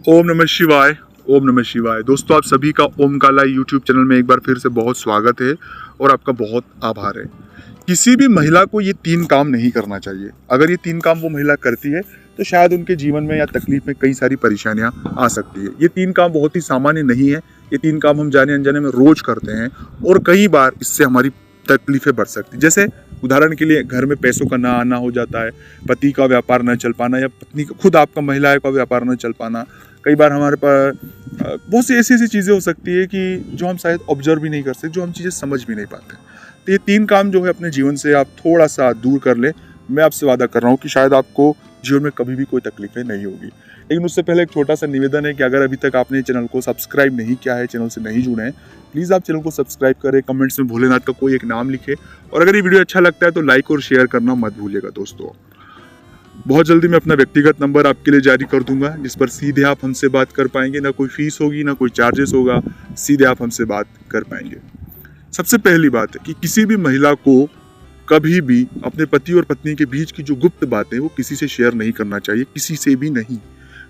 ओम नमः शिवाय। ओम नमः शिवाय। दोस्तों, आप सभी का ओम काला यूट्यूब चैनल में एक बार फिर से बहुत स्वागत है और आपका बहुत आभार है। किसी भी महिला को ये 3 काम नहीं करना चाहिए। अगर ये 3 काम वो महिला करती है तो शायद उनके जीवन में या तकलीफ में कई सारी परेशानियां आ सकती है। ये 3 काम बहुत ही सामान्य नहीं है। ये 3 काम हम जाने अनजाने में रोज करते हैं और कई बार इससे हमारी तकलीफें बढ़ सकती है। जैसे उदाहरण के लिए, घर में पैसों का ना आना हो जाता है, पति का व्यापार न चल पाना या पत्नी का, खुद आपका महिला का व्यापार न चल पाना। कई बार हमारे पास बहुत सी ऐसी चीज़ें हो सकती है कि जो हम शायद ऑब्जर्व भी नहीं कर सकते, जो हम चीज़ें समझ भी नहीं पाते। तो ये 3 काम जो है अपने जीवन से आप थोड़ा सा दूर कर ले। मैं आपसे वादा कर रहा हूँ कि शायद आपको जीवन में कभी भी कोई तकलीफें नहीं होगी। लेकिन उससे पहले एक छोटा सा निवेदन है कि अगर अभी तक आपने चैनल को सब्सक्राइब नहीं किया है, चैनल से नहीं जुड़े हैं, प्लीज़ आप चैनल को सब्सक्राइब करें, कमेंट्स में भोलेनाथ का कोई एक नाम लिखे और अगर ये वीडियो अच्छा लगता है तो लाइक और शेयर करना मत भूलिएगा। दोस्तों, बहुत जल्दी मैं अपना व्यक्तिगत नंबर आपके लिए जारी कर दूंगा, जिस पर सीधे आप हमसे बात कर पाएंगे। ना कोई फीस होगी, ना कोई चार्जेस होगा, सीधे आप हमसे बात कर पाएंगे। सबसे पहली बात है कि किसी भी महिला को कभी भी अपने पति और पत्नी के बीच की जो गुप्त बातें वो किसी से शेयर नहीं करना चाहिए, किसी से भी नहीं।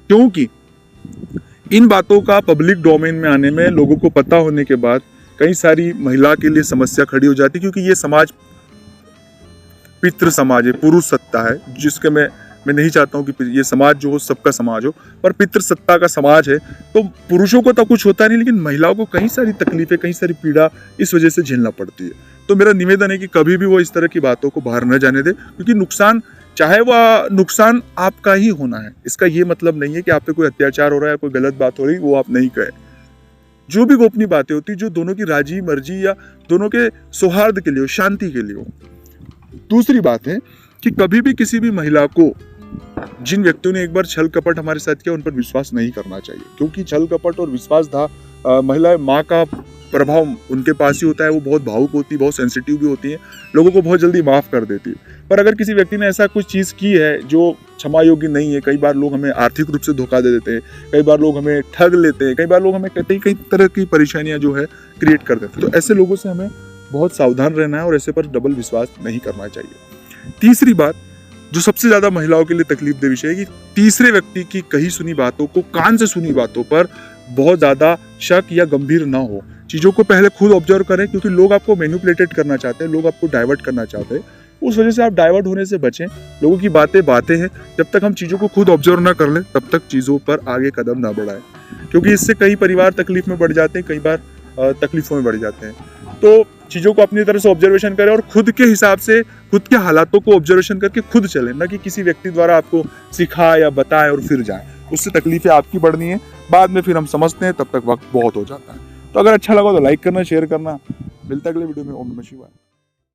क्योंकि इन बातों का पब्लिक डोमेन में आने में लोगों को पता होने के बाद कई सारी महिला के लिए समस्या खड़ी हो जाती है। क्योंकि ये समाज पितृ समाज है, पुरुष सत्ता है, जिसके मैं नहीं चाहता हूँ कि ये समाज जो हो सबका समाज हो, पर पितृ सत्ता का समाज है। तो पुरुषों को तो कुछ होता नहीं, लेकिन महिलाओं को कई सारी तकलीफें, कई सारी पीड़ा इस वजह से झेलना पड़ती है। तो मेरा निवेदन है कि कभी भी वो इस तरह की बातों को बाहर न जाने दे, क्योंकि नुकसान, चाहे वह नुकसान आपका ही होना है। इसका ये मतलब नहीं है कि आप पे कोई अत्याचार हो रहा है, कोई गलत बात हो रही, वो आप नहीं कहे। जो भी गोपनीय बातें होती, जो दोनों की राजी मर्जी या दोनों के सौहार्द के लिए हो, शांति के लिए हो। दूसरी बात है कि कभी भी किसी भी महिला को, जिन व्यक्तियों ने एक बार छल कपट हमारे साथ किया, उन पर विश्वास नहीं करना चाहिए। क्योंकि छल कपट और महिला माँ का प्रभाव उनके पास ही होता है। वो बहुत भावुक होती है, बहुत सेंसिटिव भी होती है, लोगों को बहुत जल्दी माफ कर देती है। पर अगर किसी व्यक्ति ने ऐसा कुछ चीज़ की है जो क्षमा योग्य नहीं है, कई बार लोग हमें आर्थिक रूप से धोखा दे देते हैं, कई बार लोग हमें ठग लेते हैं, कई बार लोग हमें कई तरह की परेशानियां जो है क्रिएट कर देते हैं। तो ऐसे लोगों से हमें बहुत सावधान रहना है और ऐसे पर डबल विश्वास नहीं करना चाहिए। तीसरी बात, जो सबसे ज्यादा महिलाओं के लिए तकलीफ दे विषय है कि तीसरे व्यक्ति की कही सुनी बातों को, कान से सुनी बातों पर बहुत ज्यादा शक या गंभीर ना हो। चीजों को पहले खुद ऑब्जर्व करें, क्योंकि लोग आपको मैनिपुलेटेड करना चाहते हैं, लोग आपको डाइवर्ट करना चाहते हैं। उस वजह से आप डाइवर्ट होने से बचें। लोगों की बातें हैं, जब तक हम चीजों को खुद ऑब्जर्व ना कर ले तब तक चीजों पर आगे कदम ना बढ़ाएं, क्योंकि इससे कई परिवार तकलीफ में बढ़ जाते हैं, कई बार तकलीफों में बढ़ जाते हैं। तो चीजों को अपनी तरह से ऑब्जर्वेशन करें और खुद के हिसाब से, खुद के हालातों को ऑब्जर्वेशन करके खुद चलें, ना कि किसी व्यक्ति द्वारा आपको सिखाए या बताए और फिर जाए। उससे तकलीफें आपकी बढ़नी है, बाद में फिर हम समझते हैं, तब तक वक्त बहुत हो जाता है। तो अगर अच्छा लगा तो लाइक करना, शेयर करना। मिलता है अगले वीडियो में। ओम नमः शिवाय।